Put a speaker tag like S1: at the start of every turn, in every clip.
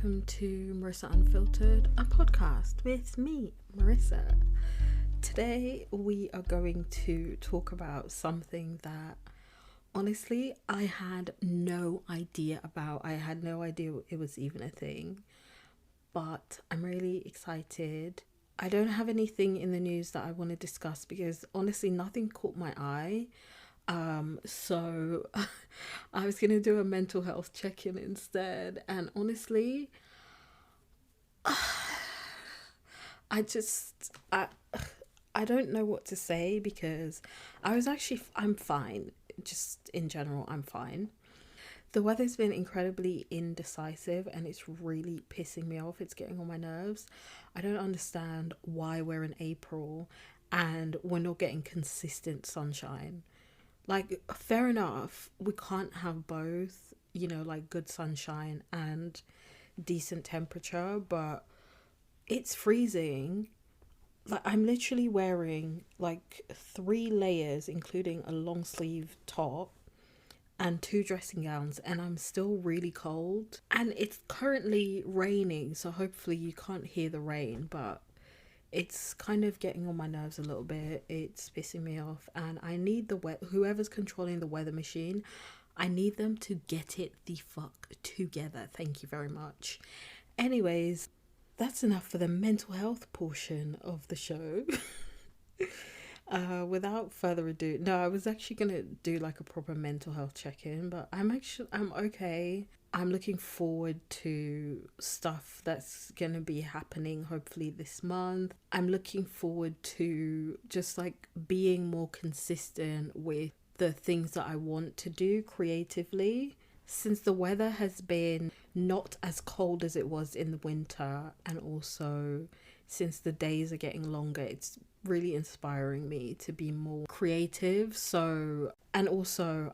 S1: welcome to Marissa Unfiltered, a podcast with me, Marissa. Today we are going to talk about something that honestly I had no idea about. I had no idea it was even a thing, but I'm really excited. I don't have anything in the news that I want to discuss because honestly nothing caught my eye. So I was gonna do a mental health check-in instead, and honestly, I just I don't know what to say because I'm fine. Just in general, I'm fine. The weather's been incredibly indecisive and it's really pissing me off. It's getting on my nerves. I don't understand why we're in April and we're not getting consistent sunshine. Like, fair enough, we can't have both, like good sunshine and decent temperature, but it's freezing. Like, I'm literally wearing like 3 layers, including a long sleeve top and 2 dressing gowns, and I'm still really cold. And it's currently raining, so hopefully you can't hear the rain, but it's kind of getting on my nerves a little bit. It's pissing me off, and I need whoever's controlling the weather machine, I need them to get it the fuck together. Thank you very much. Anyways, that's enough for the mental health portion of the show. Without further ado, no, I was actually gonna do like a proper mental health check-in, but I'm okay. I'm looking forward to stuff that's going to be happening hopefully this month. I'm looking forward to just like being more consistent with the things that I want to do creatively. Since the weather has been not as cold as it was in the winter, and also since the days are getting longer, it's really inspiring me to be more creative. And also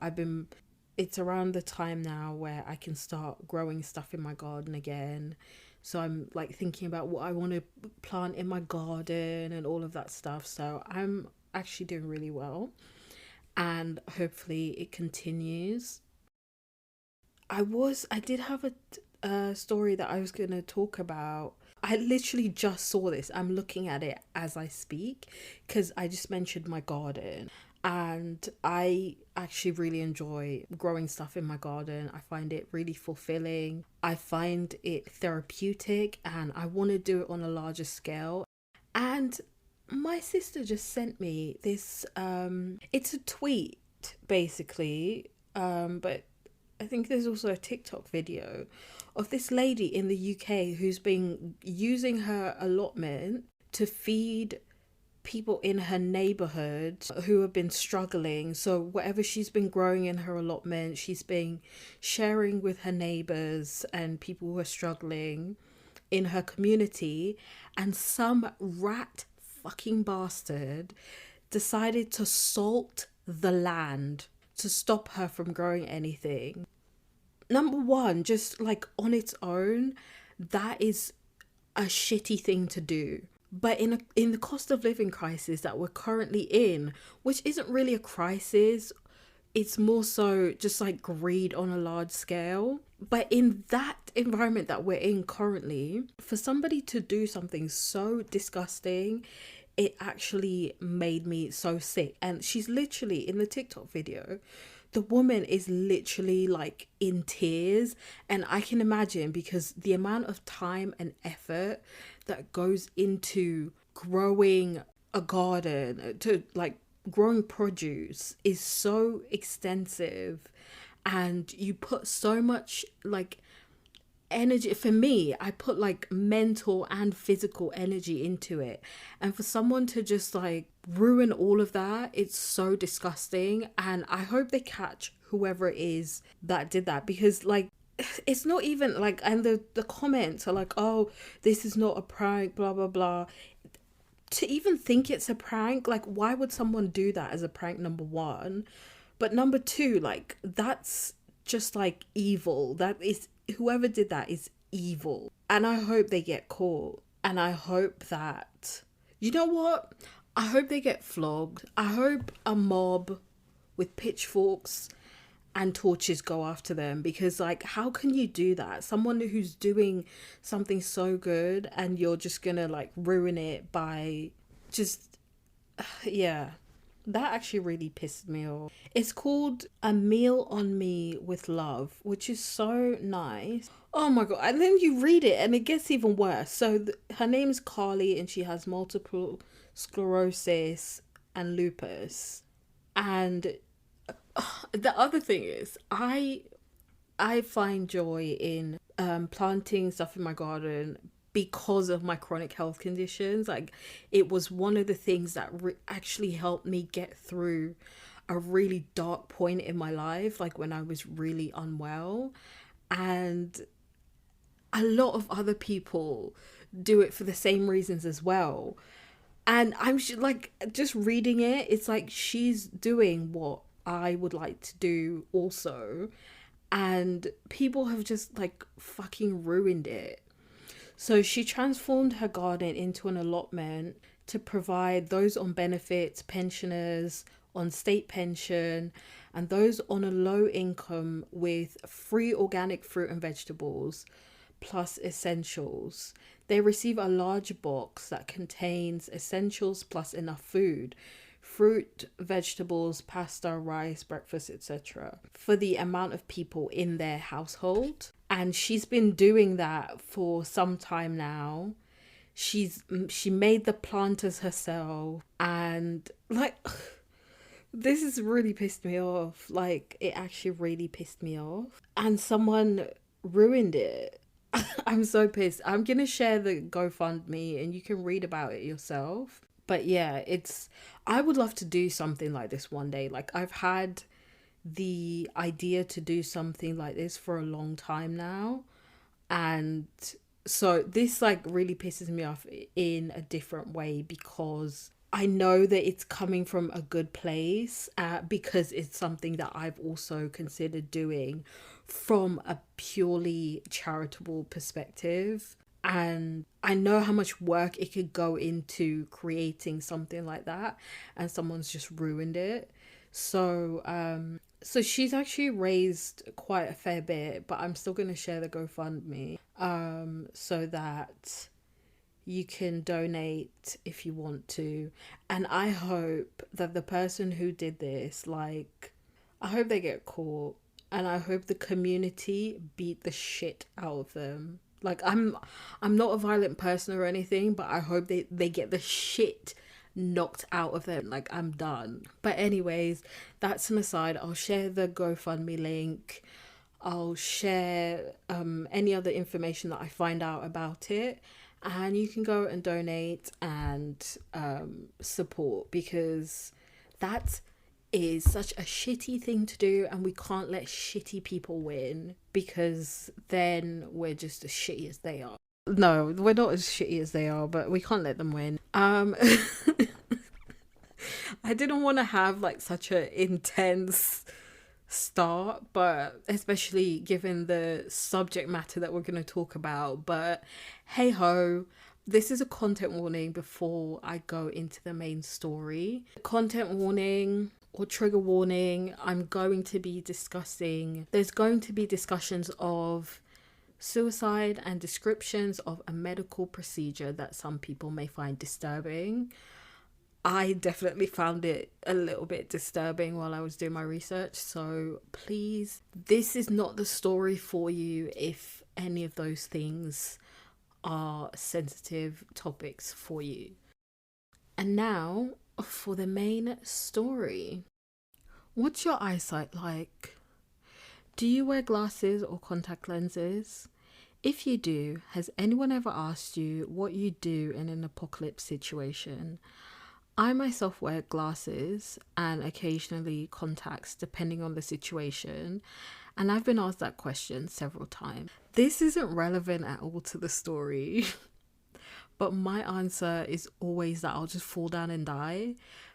S1: it's around the time now where I can start growing stuff in my garden again. So I'm like thinking about what I want to plant in my garden and all of that stuff. So I'm actually doing really well, and hopefully it continues. I did have a story that I was going to talk about. I literally just saw this. I'm looking at it as I speak because I just mentioned my garden. And I actually really enjoy growing stuff in my garden. I find it really fulfilling. I find it therapeutic, and I want to do it on a larger scale. And my sister just sent me this, it's a tweet basically, but I think there's also a TikTok video of this lady in the UK who's been using her allotment to feed people in her neighborhood who have been struggling. So whatever she's been growing in her allotment, she's been sharing with her neighbors and people who are struggling in her community. And some rat fucking bastard decided to salt the land to stop her from growing anything. Number one, just like on its own, that is a shitty thing to do. But in the cost of living crisis that we're currently in, which isn't really a crisis, it's more so just like greed on a large scale. But in that environment that we're in currently, for somebody to do something so disgusting, it actually made me so sick. And she's literally in the TikTok video, the woman is literally like in tears, and I can imagine because the amount of time and effort that goes into growing a garden, to like growing produce, is so extensive, and you put so much like energy. For me, I put like mental and physical energy into it, and for someone to just like ruin all of that, it's so disgusting. And I hope they catch whoever it is that did that, because like it's not even like, and the comments are like, oh, this is not a prank, blah blah blah. To even think it's a prank, like why would someone do that as a prank, number one? But number two, like that's just like evil. That is, whoever did that is evil, and I hope they get caught. And I hope that, you know what, I hope they get flogged. I hope a mob with pitchforks and torches go after them, because like, how can you do that? Someone who's doing something so good and you're just gonna like ruin it by just yeah. That actually really pissed me off. It's called A Meal on Me with Love, which is so nice. Oh my god. And then you read it and it gets even worse. So her name's Carly and she has multiple sclerosis and lupus. And the other thing is, I find joy in planting stuff in my garden because of my chronic health conditions. Like, it was one of the things that actually helped me get through a really dark point in my life, like when I was really unwell. And a lot of other people do it for the same reasons as well. And I'm like, just reading it, it's like she's doing what I would like to do also. And people have just like fucking ruined it. So she transformed her garden into an allotment to provide those on benefits, pensioners, on state pension, and those on a low income with free organic fruit and vegetables, plus essentials. They receive a large box that contains essentials plus enough food, fruit, vegetables, pasta, rice, breakfast, etc., for the amount of people in their household. And she's been doing that for some time now. She made the planters herself, and like, this has really pissed me off. Like, it actually really pissed me off, and someone ruined it. I'm so pissed. I'm gonna share the GoFundMe and you can read about it yourself. But yeah, I would love to do something like this one day. Like, I've had the idea to do something like this for a long time now. And so this like really pisses me off in a different way, because I know that it's coming from a good place, because it's something that I've also considered doing from a purely charitable perspective. And I know how much work it could go into creating something like that, and someone's just ruined it. So she's actually raised quite a fair bit, but I'm still going to share the GoFundMe so that you can donate if you want to. And I hope that the person who did this, like, I hope they get caught, and I hope the community beat the shit out of them. Like, I'm not a violent person or anything, but I hope they get the shit knocked out of them. Like, I'm done. But anyways, that's an aside. I'll share the GoFundMe link. I'll share any other information that I find out about it, and you can go and donate and support, because that is such a shitty thing to do, and we can't let shitty people win, because then we're just as shitty as they are. No, we're not as shitty as they are, but we can't let them win. I didn't want to have like such an intense start, but especially given the subject matter that we're going to talk about. But hey ho, this is a content warning before I go into the main story. Content warning or trigger warning, there's going to be discussions of suicide and descriptions of a medical procedure that some people may find disturbing. I definitely found it a little bit disturbing while I was doing my research, so please, this is not the story for you if any of those things are sensitive topics for you. And now for the main story. What's your eyesight like? Do you wear glasses or contact lenses? If you do, has anyone ever asked you what you do in an apocalypse situation? I myself wear glasses and occasionally contacts depending on the situation, and I've been asked that question several times. This isn't relevant at all to the story, but my answer is always that I'll just fall down and die,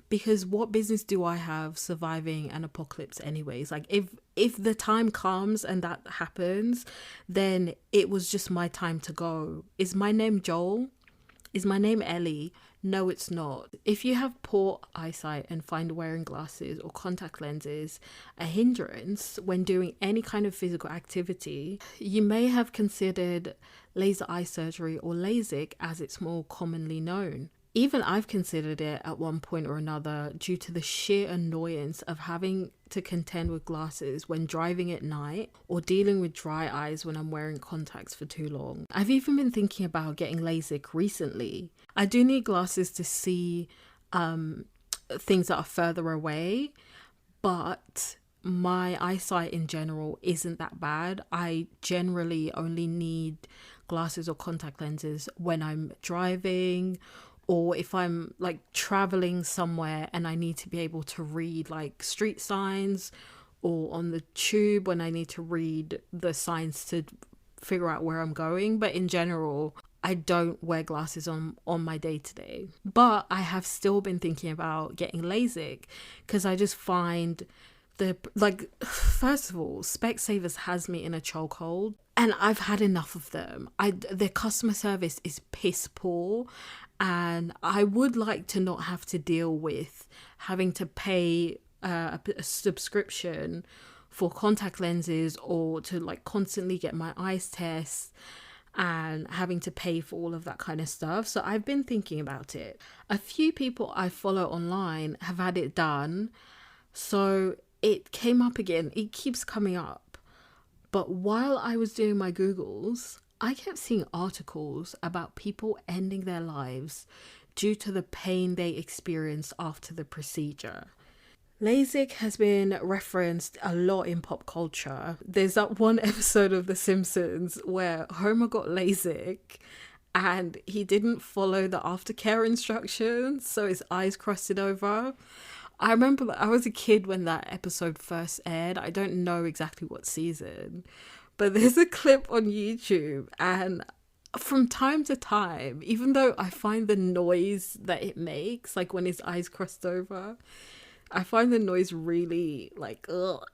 S1: because what business do I have surviving an apocalypse anyways? Like, if the time comes and that happens, then it was just my time to go. Is my name Joel? Is my name Ellie? No, it's not. If you have poor eyesight and find wearing glasses or contact lenses a hindrance when doing any kind of physical activity, you may have considered laser eye surgery or LASIK as it's more commonly known. Even I've considered it at one point or another due to the sheer annoyance of having to contend with glasses when driving at night or dealing with dry eyes when I'm wearing contacts for too long. I've even been thinking about getting LASIK recently. I do need glasses to see things that are further away, but my eyesight in general isn't that bad. I generally only need glasses or contact lenses when I'm driving, or if I'm like traveling somewhere and I need to be able to read like street signs, or on the tube when I need to read the signs to figure out where I'm going. But in general, I don't wear glasses on my day-to-day. But I have still been thinking about getting LASIK because I just find first of all, Specsavers has me in a chokehold and I've had enough of them. Their customer service is piss poor, and I would like to not have to deal with having to pay a subscription for contact lenses, or to like constantly get my eyes tests and having to pay for all of that kind of stuff. So I've been thinking about it. A few people I follow online have had it done, so it came up again. It keeps coming up. But while I was doing my Googles, I kept seeing articles about people ending their lives due to the pain they experienced after the procedure. LASIK has been referenced a lot in pop culture. There's that one episode of The Simpsons where Homer got LASIK and he didn't follow the aftercare instructions, so his eyes crusted over. I remember that I was a kid when that episode first aired. I don't know exactly what season, but there's a clip on YouTube, and from time to time, even though I find the noise that it makes, like when his eyes crossed over, I find the noise really like, ugh.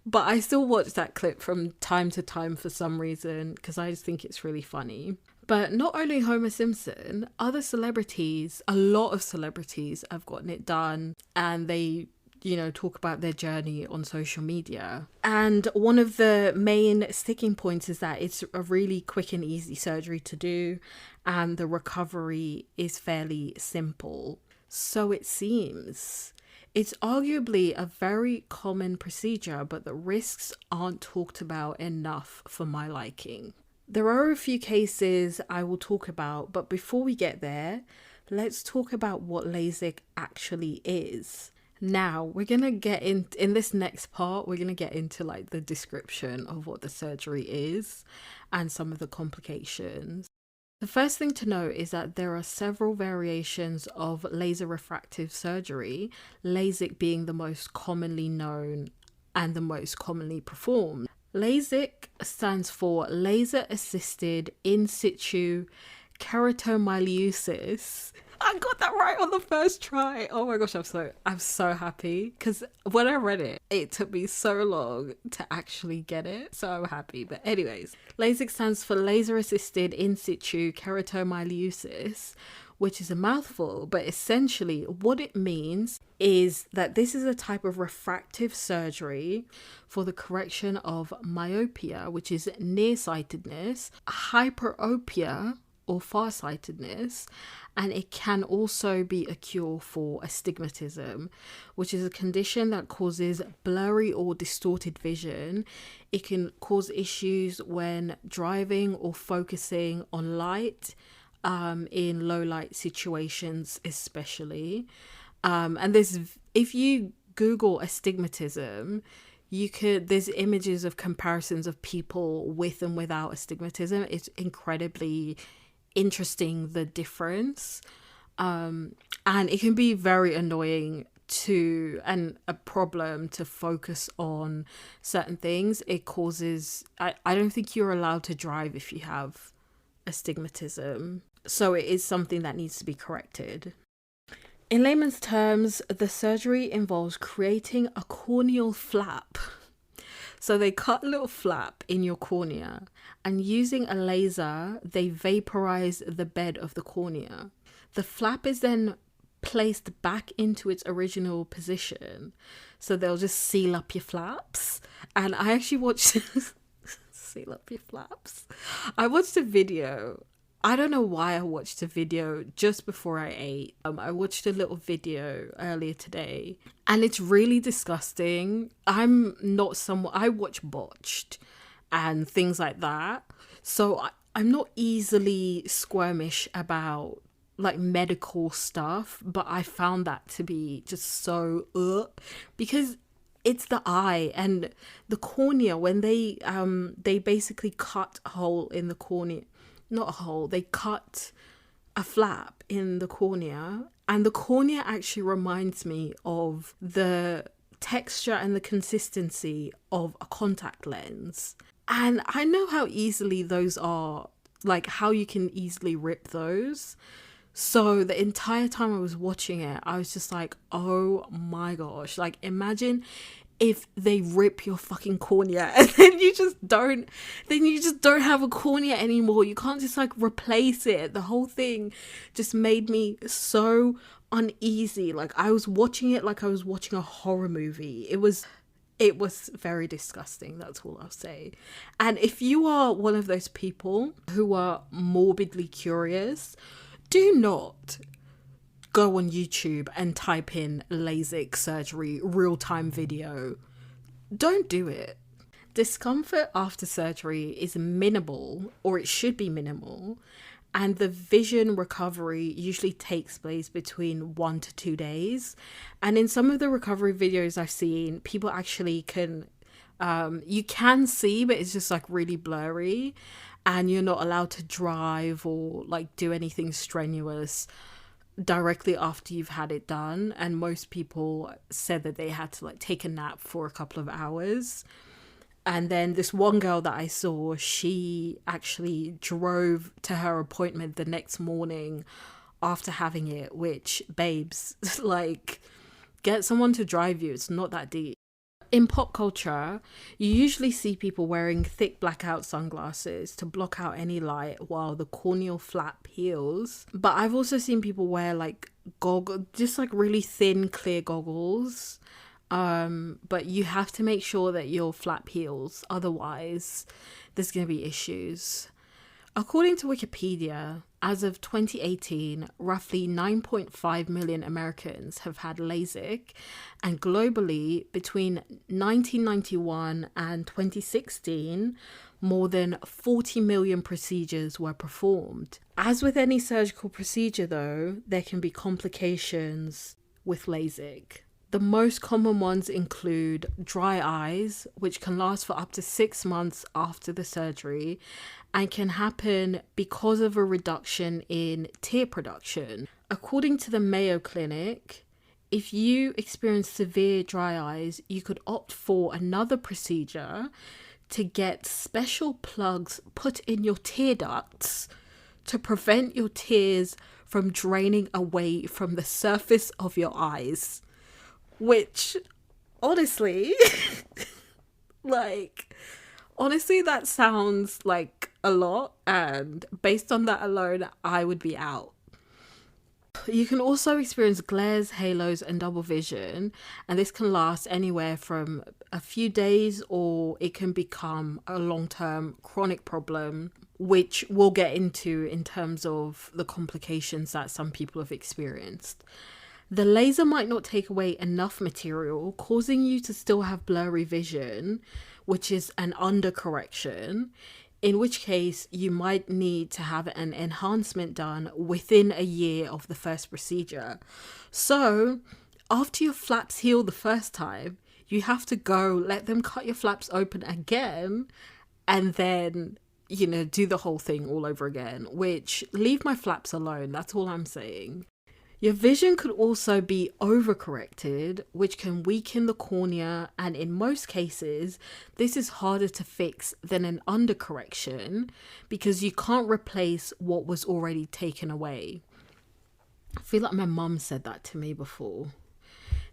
S1: But I still watch that clip from time to time for some reason because I just think it's really funny. But not only Homer Simpson, other celebrities, a lot of celebrities have gotten it done, and they, talk about their journey on social media. And one of the main sticking points is that it's a really quick and easy surgery to do, and the recovery is fairly simple. So it seems. It's arguably a very common procedure, but the risks aren't talked about enough for my liking. There are a few cases I will talk about, but before we get there, let's talk about what LASIK actually is. Now, we're going to get in this next part, we're going to get into like the description of what the surgery is and some of the complications. The first thing to note is that there are several variations of laser refractive surgery, LASIK being the most commonly known and the most commonly performed. LASIK stands for Laser Assisted In Situ Keratomyosis. I got that right on the first try. Oh my gosh, I'm so happy because when I read it, it took me so long to actually get it. So I'm happy. But anyways, LASIK stands for Laser Assisted In Situ Keratomyosis, which is a mouthful, but essentially what it means is that this is a type of refractive surgery for the correction of myopia, which is nearsightedness, hyperopia or farsightedness, and it can also be a cure for astigmatism, which is a condition that causes blurry or distorted vision. It can cause issues when driving or focusing on light, in low light situations especially. And if you Google astigmatism, there's images of comparisons of people with and without astigmatism. It's incredibly interesting, the difference. And it can be very annoying and a problem to focus on certain things. It causes, I don't think you're allowed to drive if you have astigmatism. So it is something that needs to be corrected. In layman's terms, the surgery involves creating a corneal flap. So they cut a little flap in your cornea, and using a laser, they vaporize the bed of the cornea. the flap is then placed back into its original position. So they'll just seal up your flaps. And I actually watched seal up your flaps. I watched a video. I don't know why I watched a video just before I ate. I watched a little video earlier today, and it's really disgusting. I'm not someone, I watch Botched and things like that. So I'm not easily squirmish about like medical stuff, but I found that to be just so because it's the eye and the cornea. When they basically cut a hole in the cornea, not a hole, they cut a flap in the cornea, and the cornea actually reminds me of the texture and the consistency of a contact lens. And I know how easily those are, like how you can easily rip those. So the entire time I was watching it, I was just like, oh my gosh, like imagine if they rip your fucking cornea and then you just don't have a cornea anymore. You can't just like replace it. The whole thing just made me so uneasy. Like I was watching it like I was watching a horror movie. It was very disgusting, that's all I'll say. And if you are one of those people who are morbidly curious, do not go on YouTube and type in LASIK surgery real-time video. Don't do it. Discomfort after surgery is minimal, or it should be minimal, and the vision recovery usually takes place between 1 to 2 days. And in some of the recovery videos I've seen, people actually can, you can see, but it's just like really blurry, and you're not allowed to drive or like do anything strenuous directly after you've had it done. And most people said that they had to like take a nap for a couple of hours. And then this one girl that I saw, she actually drove to her appointment the next morning after having it, which, babes, like, get someone to drive you. It's not that deep. In pop culture, you usually see people wearing thick blackout sunglasses to block out any light while the corneal flap heals. But I've also seen people wear like goggles, just like really thin, clear goggles. But you have to make sure that your flap heals, otherwise there's going to be issues. According to Wikipedia, as of 2018, roughly 9.5 million Americans have had LASIK, and globally, between 1991 and 2016, more than 40 million procedures were performed. As with any surgical procedure though, there can be complications with LASIK. The most common ones include dry eyes, which can last for up to 6 months after the surgery and can happen because of a reduction in tear production. According to the Mayo Clinic, if you experience severe dry eyes, you could opt for another procedure to get special plugs put in your tear ducts to prevent your tears from draining away from the surface of your eyes. Which, honestly, honestly, that sounds like a lot. And based on that alone, I would be out. You can also experience glares, halos, and double vision. And this can last anywhere from a few days, or it can become a long-term chronic problem, which we'll get into in terms of the complications that some people have experienced. The laser might not take away enough material, causing you to still have blurry vision, which is an undercorrection, in which case you might need to have an enhancement done within a year of the first procedure. So, after your flaps heal the first time, you have to go let them cut your flaps open again, and then, do the whole thing all over again, which, leave my flaps alone, that's all I'm saying. Your vision could also be overcorrected, which can weaken the cornea, and in most cases, this is harder to fix than an undercorrection because you can't replace what was already taken away. I feel like my mum said that to me before.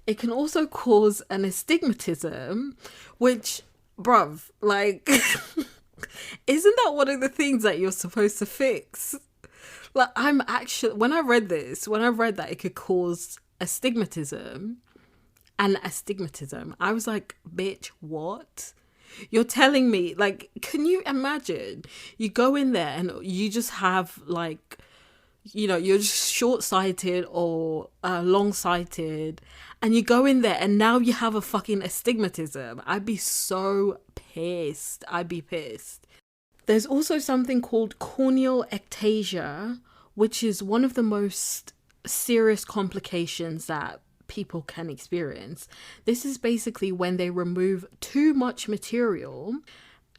S1: It can also cause an astigmatism, which, bruv, isn't that one of the things that you're supposed to fix? Like, I'm actually, when I read that it could cause astigmatism and astigmatism, I was like, bitch, what? You're telling me, like, can you imagine? You go in there and you just have, like, you're just short-sighted or long-sighted, and you go in there and now you have a fucking astigmatism. I'd be so pissed. I'd be pissed. There's also something called corneal ectasia, which is one of the most serious complications that people can experience. This is basically when they remove too much material.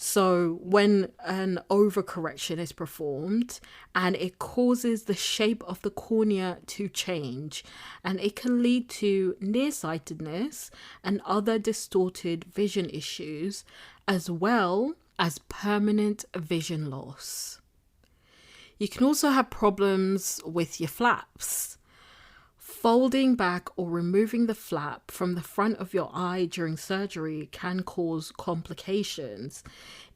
S1: So when an overcorrection is performed and it causes the shape of the cornea to change, and it can lead to nearsightedness and other distorted vision issues, as well as permanent vision loss. You can also have problems with your flaps. Folding back or removing the flap from the front of your eye during surgery can cause complications,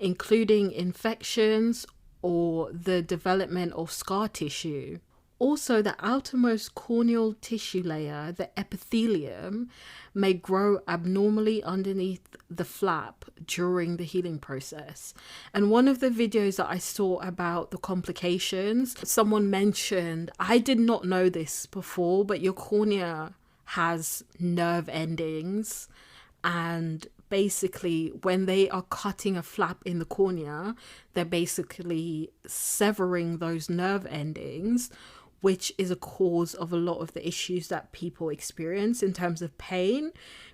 S1: including infections or the development of scar tissue. Also, the outermost corneal tissue layer, the epithelium, may grow abnormally underneath the flap during the healing process. And one of the videos that I saw about the complications, someone mentioned, I did not know this before, but your cornea has nerve endings, and basically when they are cutting a flap in the cornea, they're basically severing those nerve endings, which is a cause of a lot of the issues that people experience in terms of pain,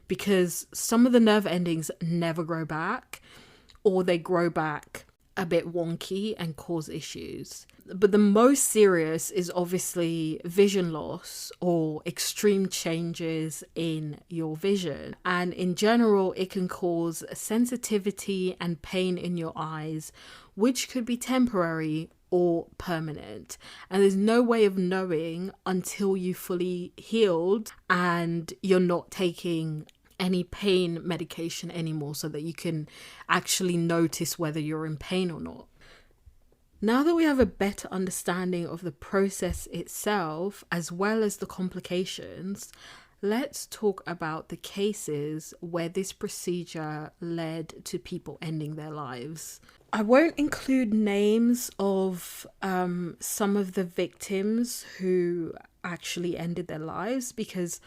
S1: because some of the nerve endings never grow back, or they grow back a bit wonky and cause issues. But the most serious is obviously vision loss or extreme changes in your vision. And in general, it can cause sensitivity and pain in your eyes, which could be temporary or permanent. And there's no way of knowing until you fully healed and you're not taking any pain medication anymore, so that you can actually notice whether you're in pain or not. Now that we have a better understanding of the process itself, as well as the complications, let's talk about the cases where this procedure led to people ending their lives. I won't include names of some of the victims who actually ended their lives, because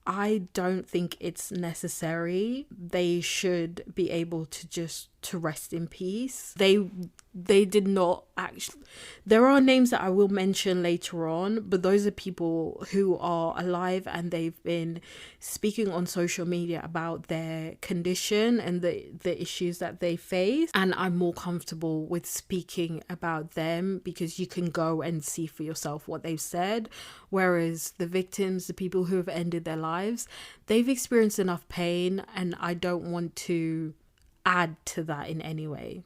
S1: I don't think it's necessary. They should be able to just to rest in peace. They did not actually. There are names that I will mention later on, but those are people who are alive and they've been speaking on social media about their condition and the issues that they face. And I'm more comfortable with speaking about them because you can go and see for yourself what they've said. Whereas the victims, the people who have ended their lives, they've experienced enough pain, and I don't want to add to that in any way.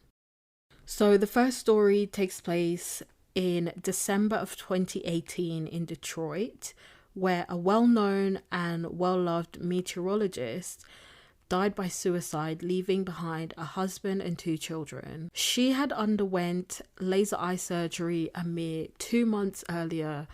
S1: So the first story takes place in December of 2018 in Detroit, where a well-known and well-loved meteorologist died by suicide, leaving behind a husband and 2 children. She had underwent laser eye surgery a mere 2 months earlier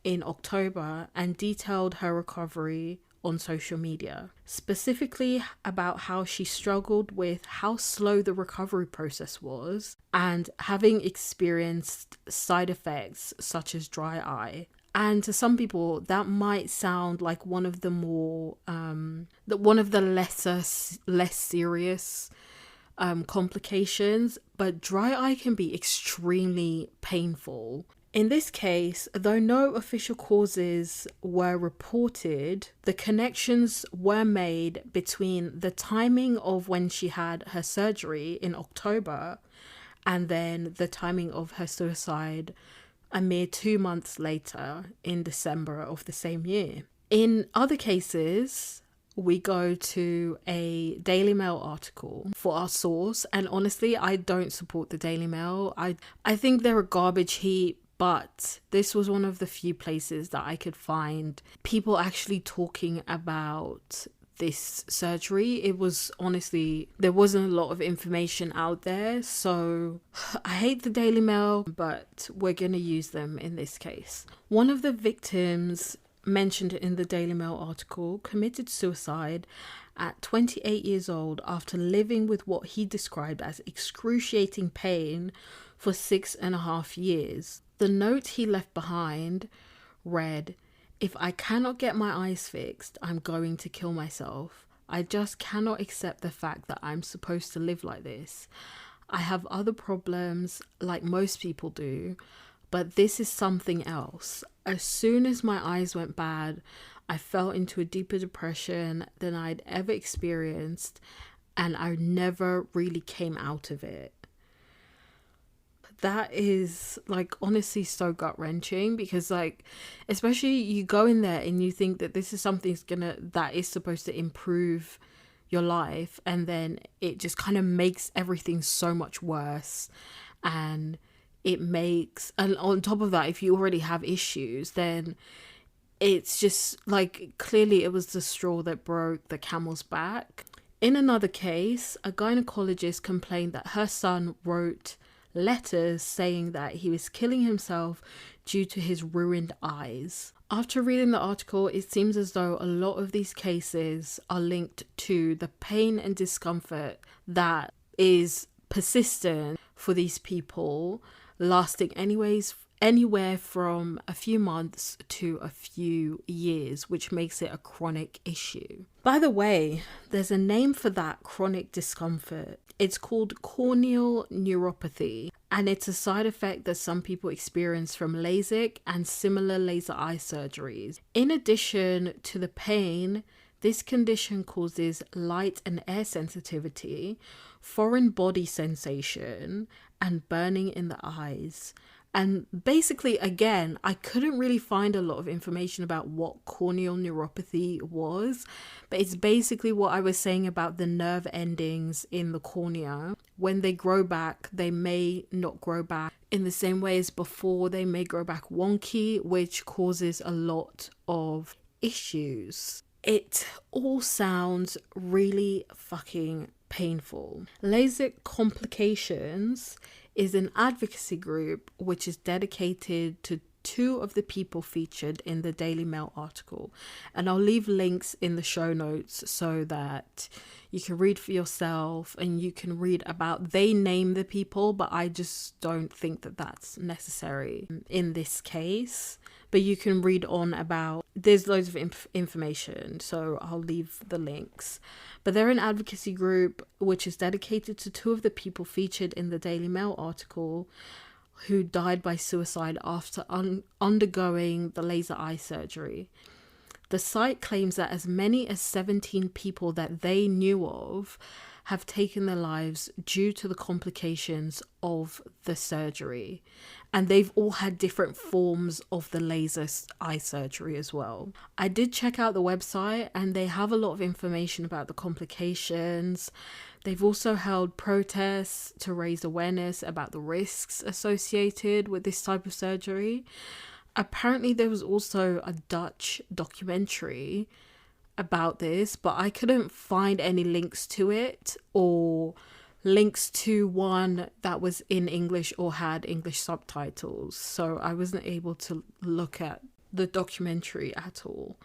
S1: in October and detailed her recovery on social media, specifically about how she struggled with how slow the recovery process was and having experienced side effects such as dry eye. And to some people, that might sound like one of the more, one of the less serious complications, but dry eye can be extremely painful. In this case, though no official causes were reported, the connections were made between the timing of when she had her surgery in October and then the timing of her suicide a mere 2 months later in December of the same year. In other cases, we go to a Daily Mail article for our source, and honestly, I don't support the Daily Mail. I think they're a garbage heap. But this was one of the few places that I could find people actually talking about this surgery. It was honestly, there wasn't a lot of information out there. So I hate the Daily Mail, but we're going to use them in this case. One of the victims mentioned in the Daily Mail article committed suicide at 28 years old after living with what he described as excruciating pain for 6.5 years. The note he left behind read, "If I cannot get my eyes fixed, I'm going to kill myself. I just cannot accept the fact that I'm supposed to live like this. I have other problems like most people do, but this is something else. As soon as my eyes went bad, I fell into a deeper depression than I'd ever experienced, and I never really came out of it." That is like honestly so gut-wrenching, because like, especially you go in there and you think that this is something that is supposed to improve your life, and then it just kind of makes everything so much worse. And on top of that, if you already have issues, then it's just like, clearly it was the straw that broke the camel's back. In another case, a gynecologist complained that her son wrote letters saying that he was killing himself due to his ruined eyes. After reading the article, it seems as though a lot of these cases are linked to the pain and discomfort that is persistent for these people, lasting anywhere from a few months to a few years, which makes it a chronic issue. By the way, there's a name for that chronic discomfort. It's called corneal neuropathy, and it's a side effect that some people experience from LASIK and similar laser eye surgeries. In addition to the pain, this condition causes light and air sensitivity, foreign body sensation, and burning in the eyes. And basically, again, I couldn't really find a lot of information about what corneal neuropathy was, but it's basically what I was saying about the nerve endings in the cornea. When they grow back, they may not grow back in the same way as before. They may grow back wonky, which causes a lot of issues. It all sounds really fucking painful. LASIK Complications is an advocacy group which is dedicated to two of the people featured in the Daily Mail article. And I'll leave links in the show notes so that you can read for yourself and you can read about, they name the people, but I just don't think that that's necessary in this case. But you can read on about, there's loads of information, so I'll leave the links. But they're an advocacy group which is dedicated to two of the people featured in the Daily Mail article who died by suicide after undergoing the laser eye surgery. The site claims that as many as 17 people that they knew of have taken their lives due to the complications of the surgery. And they've all had different forms of the laser eye surgery as well. I did check out the website and they have a lot of information about the complications. They've also held protests to raise awareness about the risks associated with this type of surgery. Apparently there was also a Dutch documentary about this, but I couldn't find any links to it or links to one that was in English or had English subtitles. So I wasn't able to look at the documentary at all.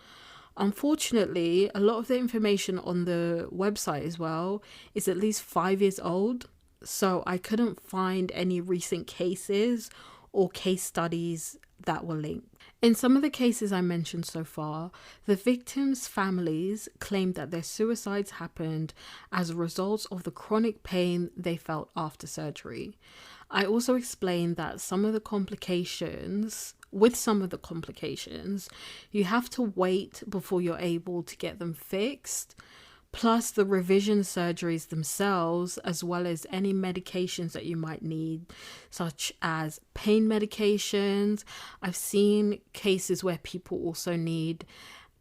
S1: Unfortunately, a lot of the information on the website as well is at least 5 years old. So I couldn't find any recent cases or case studies that were linked. In some of the cases I mentioned so far, the victims' families claimed that their suicides happened as a result of the chronic pain they felt after surgery. I also explained that with some of the complications, you have to wait before you're able to get them fixed. Plus the revision surgeries themselves, as well as any medications that you might need, such as pain medications. I've seen cases where people also need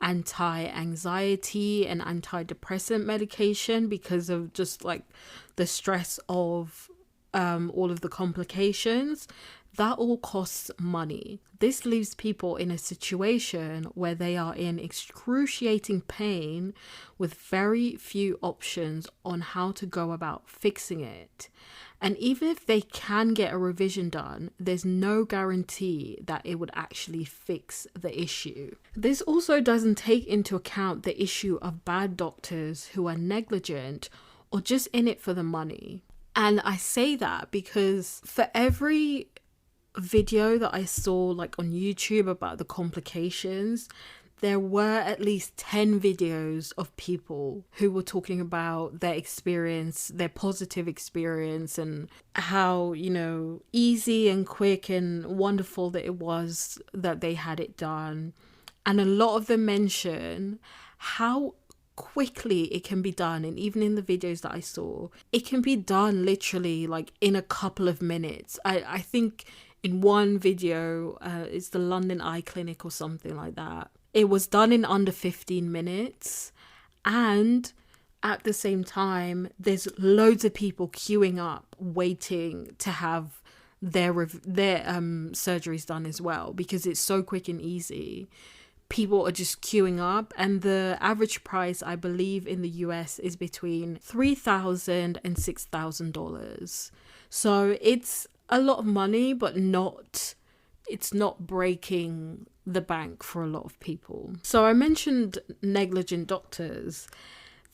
S1: anti-anxiety and antidepressant medication because of just like the stress of all of the complications, that all costs money. This leaves people in a situation where they are in excruciating pain with very few options on how to go about fixing it. And even if they can get a revision done, there's no guarantee that it would actually fix the issue. This also doesn't take into account the issue of bad doctors who are negligent or just in it for the money. And I say that because for every video that I saw like on YouTube about the complications, there were at least 10 videos of people who were talking about their experience, their positive experience, and how, you know, easy and quick and wonderful that it was that they had it done. And a lot of them mention how quickly it can be done. And even in the videos that I saw, it can be done literally like in a couple of minutes. I think in one video, it's the London Eye Clinic or something like that. It was done in under 15 minutes. And at the same time, there's loads of people queuing up, waiting to have their surgeries done as well, because it's so quick and easy. People are just queuing up, and the average price, I believe, in the US is between $3,000 and $6,000. So it's a lot of money, but it's not breaking the bank for a lot of people. So I mentioned negligent doctors.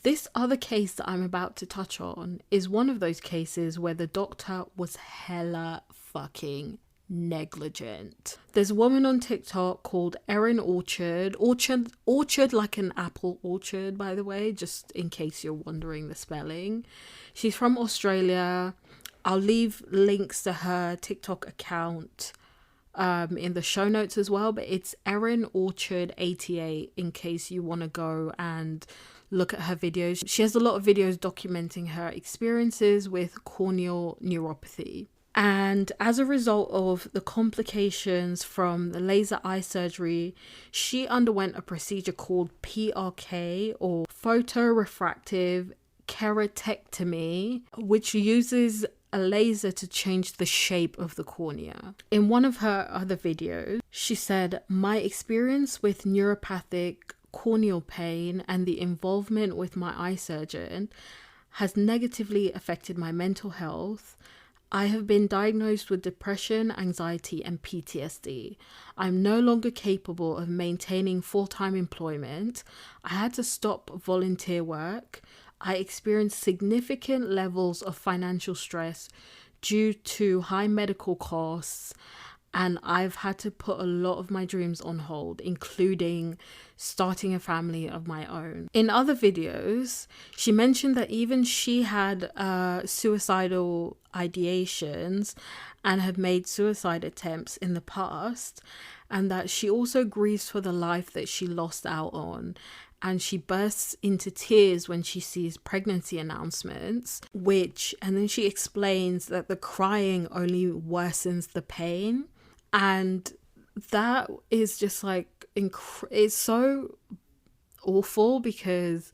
S1: This other case that I'm about to touch on is one of those cases where the doctor was hella fucking negligent. There's a woman on TikTok called Erin Orchard like an apple orchard, by the way, just in case you're wondering the spelling. She's from Australia. I'll leave links to her TikTok account in the show notes as well, but it's Erin Orchard 88 in case you want to go and look at her videos. She has a lot of videos documenting her experiences with corneal neuropathy. And as a result of the complications from the laser eye surgery, she underwent a procedure called PRK, or photorefractive keratectomy, which uses a laser to change the shape of the cornea. In one of her other videos, she said, "My experience with neuropathic corneal pain and the involvement with my eye surgeon has negatively affected my mental health. I have been diagnosed with depression, anxiety, and PTSD. I'm no longer capable of maintaining full-time employment. I had to stop volunteer work. I experienced significant levels of financial stress due to high medical costs, and I've had to put a lot of my dreams on hold, including starting a family of my own." In other videos, she mentioned that even she had suicidal ideations and had made suicide attempts in the past, and that she also grieves for the life that she lost out on. And she bursts into tears when she sees pregnancy announcements, and then she explains that the crying only worsens the pain. And that is just like, it's so awful, because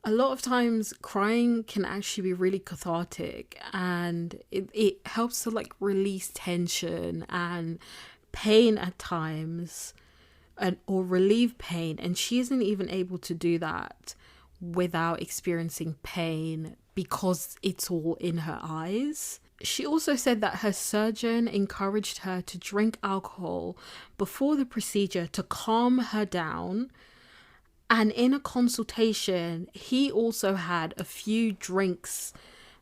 S1: a lot of times crying can actually be really cathartic, and it helps to like release tension and pain at times, or relieve pain. And she isn't even able to do that without experiencing pain because it's all in her eyes. She also said that her surgeon encouraged her to drink alcohol before the procedure to calm her down. And in a consultation, he also had a few drinks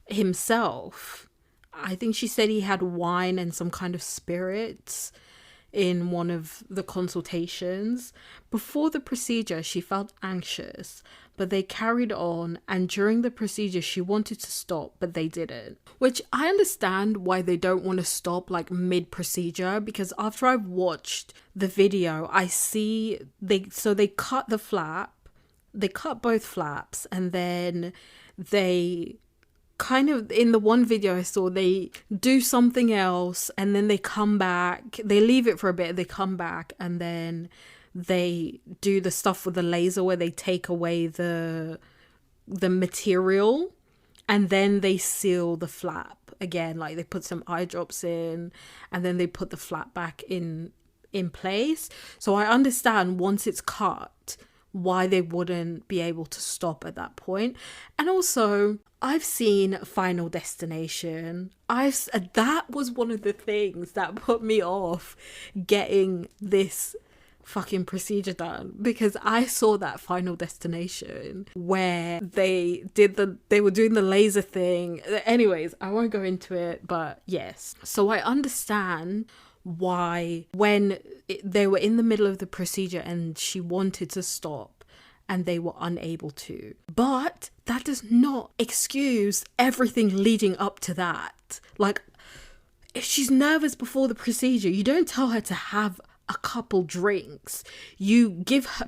S1: himself. I think she said he had wine and some kind of spirits in one of the consultations. Before the procedure, she felt anxious, but they carried on, and during the procedure she wanted to stop, but they didn't. Which I understand why they don't want to stop like mid-procedure, because after I've watched the video, I see they cut the flap, they cut both flaps, and then they kind of, in the one video I saw, they do something else and then they come back, they leave it for a bit, they come back, and then they do the stuff with the laser where they take away the material, and then they seal the flap. again. Like, they put some eye drops in, and then they put the flap back in place. So I understand once it's cut why they wouldn't be able to stop at that point. And also, I've seen Final Destination. That was one of the things that put me off getting this fucking procedure done, because I saw that Final Destination where they were doing the laser thing. Anyways, I won't go into it, but yes. So I understand why when they were in the middle of the procedure and she wanted to stop and they were unable to. But that does not excuse everything leading up to that. Like, if she's nervous before the procedure, you don't tell her to have a couple drinks. You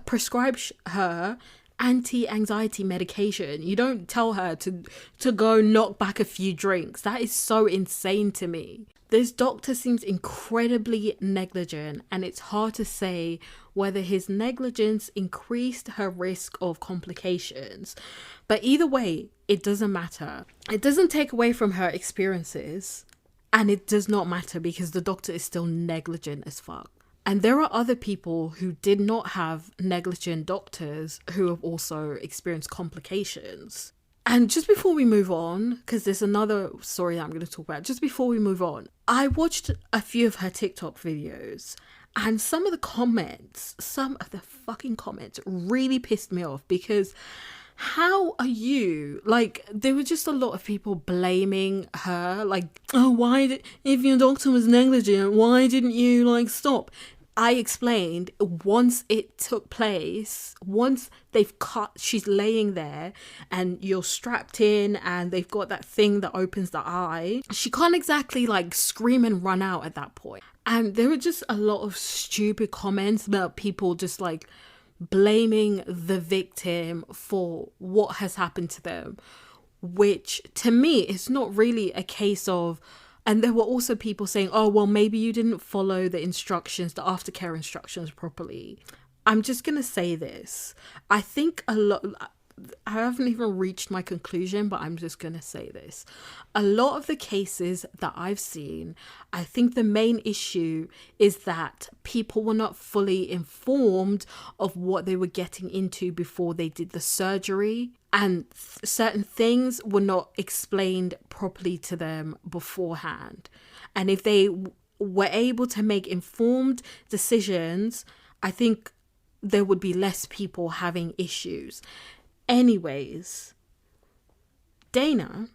S1: prescribe her anti-anxiety medication. You don't tell her to go knock back a few drinks. That is so insane to me. This doctor seems incredibly negligent, and it's hard to say whether his negligence increased her risk of complications. But either way, it doesn't matter. It doesn't take away from her experiences, and it does not matter because the doctor is still negligent as fuck. And there are other people who did not have negligent doctors who have also experienced complications. And just before we move on, because there's another story that I'm going to talk about, just before we move on, I watched a few of her TikTok videos, and some of the fucking comments really pissed me off, because how are you, like, there were just a lot of people blaming her, like, oh, if your doctor was negligent, why didn't you, like, stop? I explained, once it took place, once they've cut, she's laying there and you're strapped in and they've got that thing that opens the eye, she can't exactly like scream and run out at that point. And there were just a lot of stupid comments about people just like blaming the victim for what has happened to them, which to me is not really a case of. And there were also people saying, oh, well, maybe you didn't follow the instructions, the aftercare instructions properly. I'm just going to say this. I think I haven't even reached my conclusion, but I'm just going to say this. A lot of the cases that I've seen, I think the main issue is that people were not fully informed of what they were getting into before they did the surgery. And certain things were not explained properly to them beforehand. And if they were able to make informed decisions, I think there would be less people having issues. Anyways, Dana,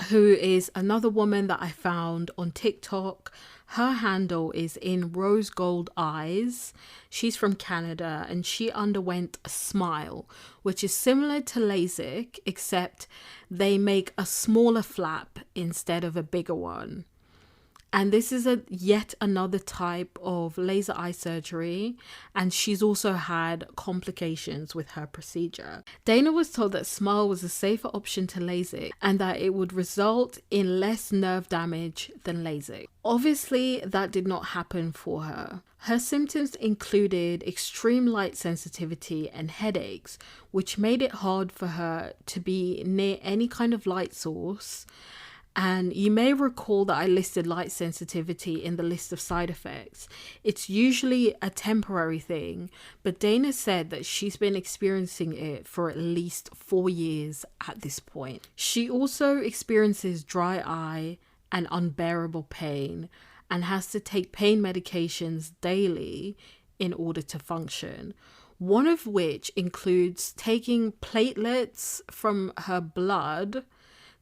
S1: who is another woman that I found on TikTok, her handle is in Rose Gold Eyes. She's from Canada and she underwent a smile, which is similar to LASIK, except they make a smaller flap instead of a bigger one. And this is yet another type of laser eye surgery, and she's also had complications with her procedure. Dana was told that Smile was a safer option to LASIK and that it would result in less nerve damage than LASIK. Obviously, that did not happen for her. Her symptoms included extreme light sensitivity and headaches, which made it hard for her to be near any kind of light source. And you may recall that I listed light sensitivity in the list of side effects. It's usually a temporary thing, but Dana said that she's been experiencing it for at least 4 years at this point. She also experiences dry eye and unbearable pain and has to take pain medications daily in order to function. One of which includes taking platelets from her blood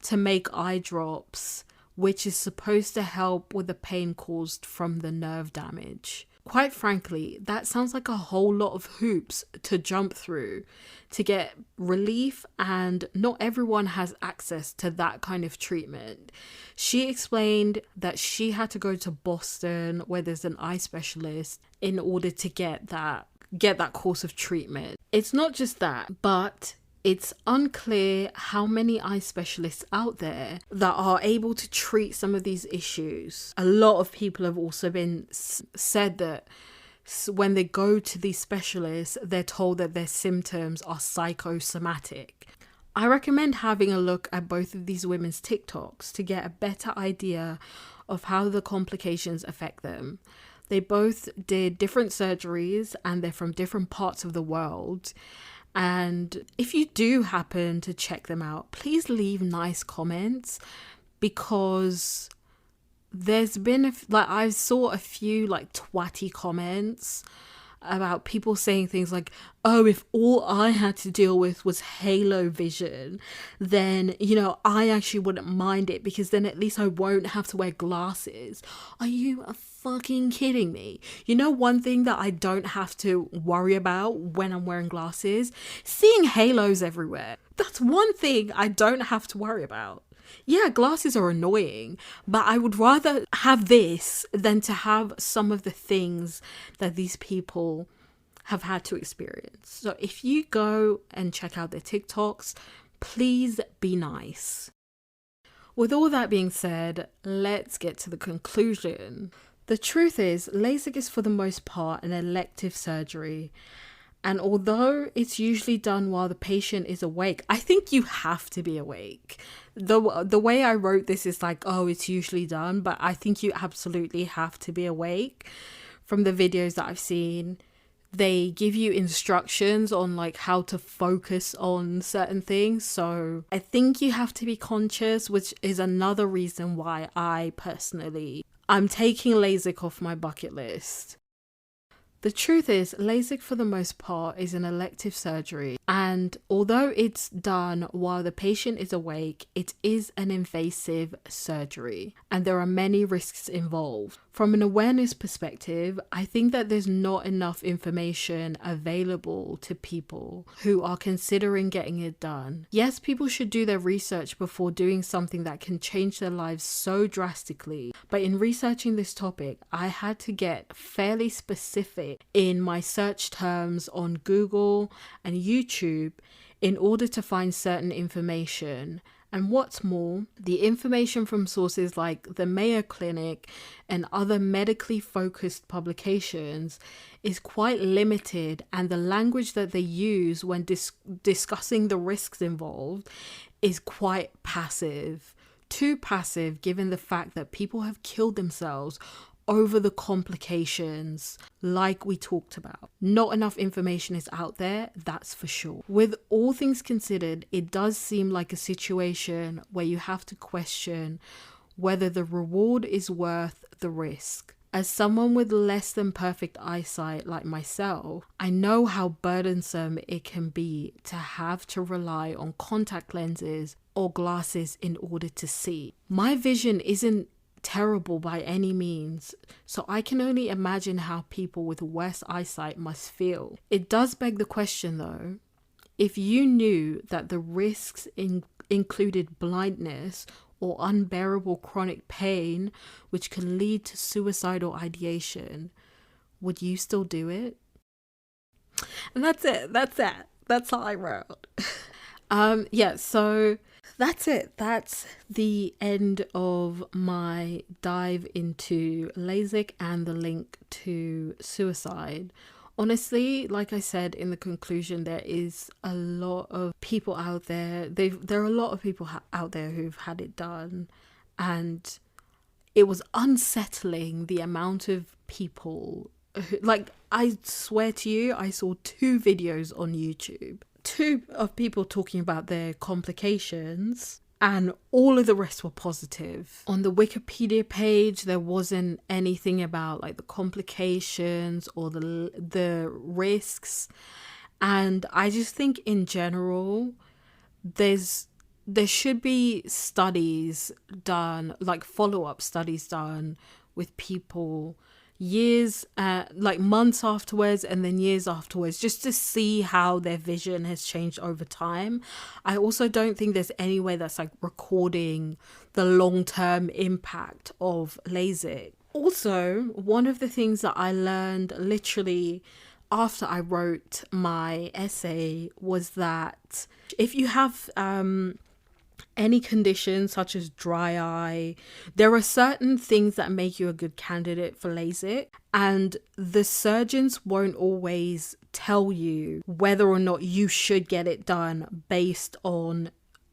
S1: to make eye drops, which is supposed to help with the pain caused from the nerve damage. Quite frankly, that sounds like a whole lot of hoops to jump through to get relief, and not everyone has access to that kind of treatment. She explained that she had to go to Boston, where there's an eye specialist, in order to get that course of treatment. It's not just that, but it's unclear how many eye specialists out there that are able to treat some of these issues. A lot of people have also said that when they go to these specialists, they're told that their symptoms are psychosomatic. I recommend having a look at both of these women's TikToks to get a better idea of how the complications affect them. They both did different surgeries and they're from different parts of the world. And if you do happen to check them out, please leave nice comments, because there's been I saw a few like twatty comments about people saying things like, oh, if all I had to deal with was halo vision, then, I actually wouldn't mind it, because then at least I won't have to wear glasses. Are you fucking kidding me? One thing that I don't have to worry about when I'm wearing glasses? Seeing halos everywhere. That's one thing I don't have to worry about. Yeah, glasses are annoying, but I would rather have this than to have some of the things that these people have had to experience. So if you go and check out their TikToks, please be nice. With all that being said, let's get to the conclusion. The truth is, LASIK is for the most part an elective surgery. And although it's usually done while the patient is awake, I think you have to be awake. The way I wrote this is like, oh, it's usually done, but I think you absolutely have to be awake. From the videos that I've seen, they give you instructions on like how to focus on certain things. So I think you have to be conscious, which is another reason why I'm taking LASIK off my bucket list. The truth is, LASIK for the most part is an elective surgery, and although it's done while the patient is awake, it is an invasive surgery, and there are many risks involved. From an awareness perspective, I think that there's not enough information available to people who are considering getting it done. Yes, people should do their research before doing something that can change their lives so drastically, but in researching this topic, I had to get fairly specific in my search terms on Google and YouTube in order to find certain information. And what's more, the information from sources like the Mayo Clinic and other medically focused publications is quite limited, and the language that they use when discussing the risks involved is quite passive. Too passive, given the fact that people have killed themselves over the complications like we talked about. Not enough information is out there, that's for sure. With all things considered, it does seem like a situation where you have to question whether the reward is worth the risk. As someone with less than perfect eyesight like myself, I know how burdensome it can be to have to rely on contact lenses or glasses in order to see. My vision isn't terrible by any means, so I can only imagine how people with worse eyesight must feel. It does beg the question though, if you knew that the risks included blindness or unbearable chronic pain which can lead to suicidal ideation, would you still do it? And that's all I wrote. So that's it. That's the end of my dive into LASIK and the link to suicide. Honestly, like I said in the conclusion, there is a lot of people out there. There are a lot of people out there who've had it done, and it was unsettling the amount of people I swear to you, I saw 2 videos on YouTube. 2 of people talking about their complications, and all of the rest were positive. On the Wikipedia page, there wasn't anything about like the complications or the risks. And I just think in general, there should be studies done, like follow-up studies done with people years, months afterwards and then years afterwards, just to see how their vision has changed over time. I also don't think there's any way that's like recording the long-term impact of LASIK. Also, one of the things that I learned literally after I wrote my essay was that if you have any conditions such as dry eye, there are certain things that make you a good candidate for LASIK, and the surgeons won't always tell you whether or not you should get it done based on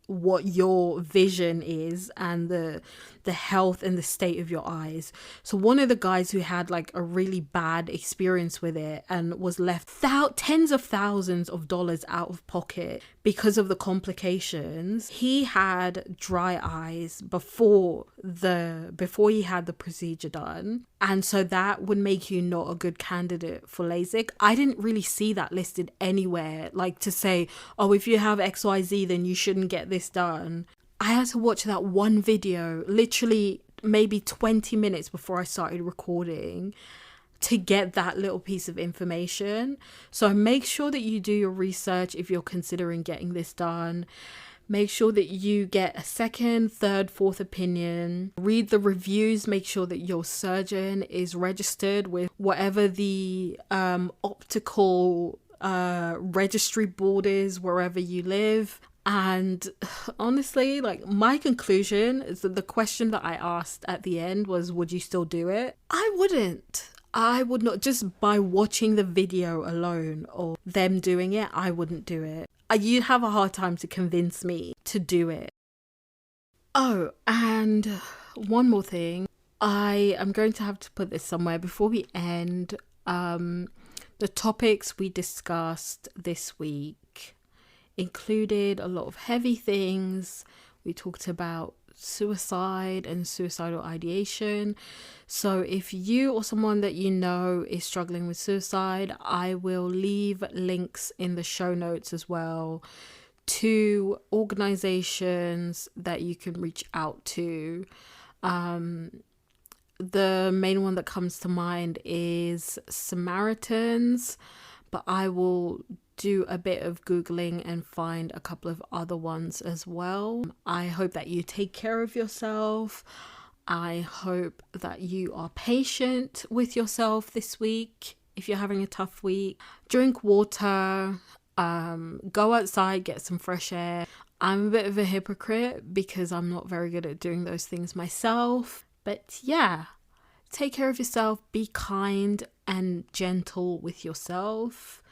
S1: what your vision is and the health and the state of your eyes. So one of the guys who had like a really bad experience with it and was left tens of thousands of dollars out of pocket because of the complications, he had dry eyes before he had the procedure done, and so that would make you not a good candidate for LASIK. I didn't really see that listed anywhere, like to say, oh, if you have XYZ then you shouldn't get this done. I had to watch that one video literally maybe 20 minutes before I started recording to get that little piece of information. So make sure that you do your research if you're considering getting this done. Make sure that you get a second, third, fourth opinion. Read the reviews. Make sure that your surgeon is registered with whatever the optical registry board is wherever you live. And honestly, like, my conclusion is that the question that I asked at the end was, would you still do it? I wouldn't. I would not. Just by watching the video alone or them doing it, I wouldn't do it. You'd have a hard time to convince me to do it. Oh, and one more thing. I am going to have to put this somewhere before we end. The topics we discussed this week included a lot of heavy things. We talked about suicide and suicidal ideation. So if you or someone that you know is struggling with suicide, I will leave links in the show notes as well to organizations that you can reach out to. The main one that comes to mind is Samaritans, but I will do a bit of Googling and find a couple of other ones as well. I hope that you take care of yourself. I hope that you are patient with yourself this week if you're having a tough week. Drink water, go outside, get some fresh air. I'm a bit of a hypocrite because I'm not very good at doing those things myself. But yeah, take care of yourself, be kind and gentle with yourself.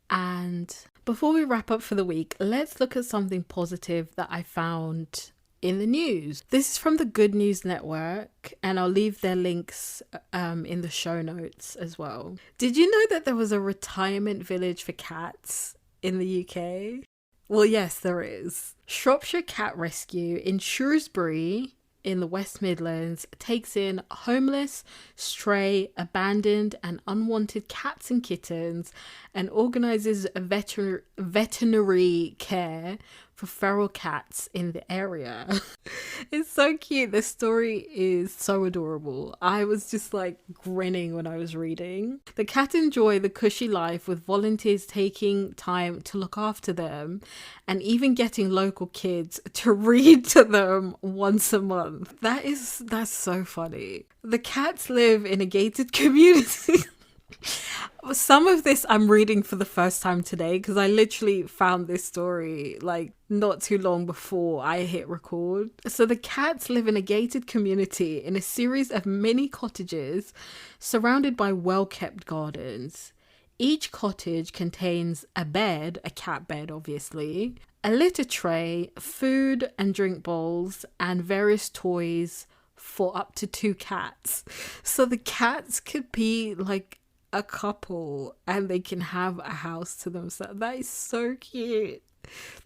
S1: And before we wrap up for the week, let's look at something positive that I found in the news. This is from the Good News Network, and I'll leave their links in the show notes as well. Did you know that there was a retirement village for cats in the UK? Well, yes, there is. Shropshire Cat Rescue in Shrewsbury in the West Midlands takes in homeless, stray, abandoned and unwanted cats and kittens and organises veterinary care for feral cats in the area. It's so cute. The story is so adorable. I was just like grinning when I was reading. The cats enjoy the cushy life with volunteers taking time to look after them and even getting local kids to read to them once a month. That's so funny. The cats live in a gated community. Some of this I'm reading for the first time today because I literally found this story like not too long before I hit record. So the cats live in a gated community in a series of mini cottages surrounded by well-kept gardens. Each cottage contains a bed, a cat bed obviously, a litter tray, food and drink bowls, and various toys for up to 2 cats. So the cats could be like a couple and they can have a house to themselves. That is so cute.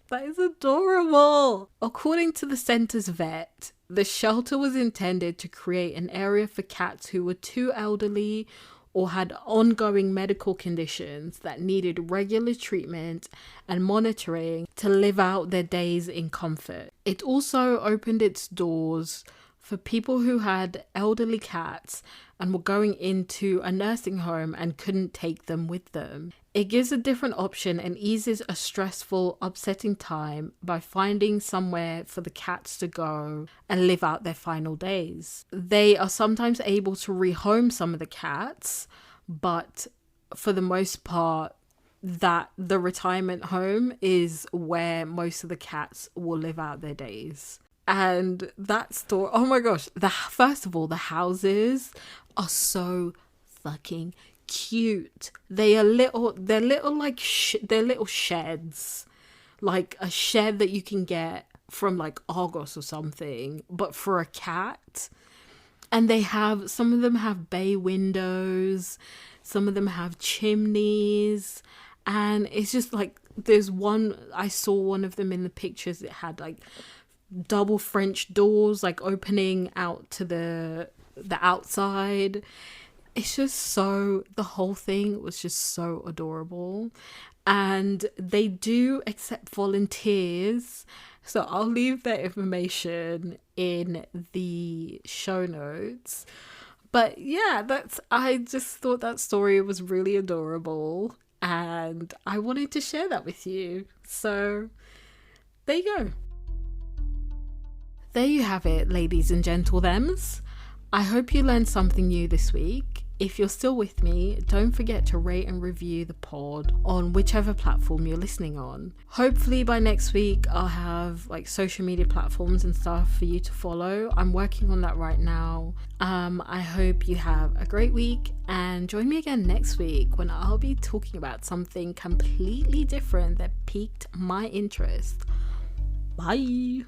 S1: That is adorable. According to the centre's vet, the shelter was intended to create an area for cats who were too elderly or had ongoing medical conditions that needed regular treatment and monitoring to live out their days in comfort. It also opened its doors for people who had elderly cats and were going into a nursing home and couldn't take them with them. It gives a different option and eases a stressful, upsetting time by finding somewhere for the cats to go and live out their final days. They are sometimes able to rehome some of the cats, but for the most part, that the retirement home is where most of the cats will live out their days. And that store, oh my gosh, first of all, the houses are so fucking cute. They're little like they're little sheds, like a shed that you can get from like Argos or something, but for a cat. And some of them have bay windows, some of them have chimneys, and it's just like, I saw one of them in the pictures, it had like double French doors, like opening out to the outside. It's just the whole thing was just so adorable. And they do accept volunteers, so I'll leave that information in the show notes. But yeah, I just thought that story was really adorable, and I wanted to share that with you. So there you go. There you have it, ladies and gentlethems. I hope you learned something new this week. If you're still with me, don't forget to rate and review the pod on whichever platform you're listening on. Hopefully by next week, I'll have like social media platforms and stuff for you to follow. I'm working on that right now. I hope you have a great week, and join me again next week when I'll be talking about something completely different that piqued my interest. Bye.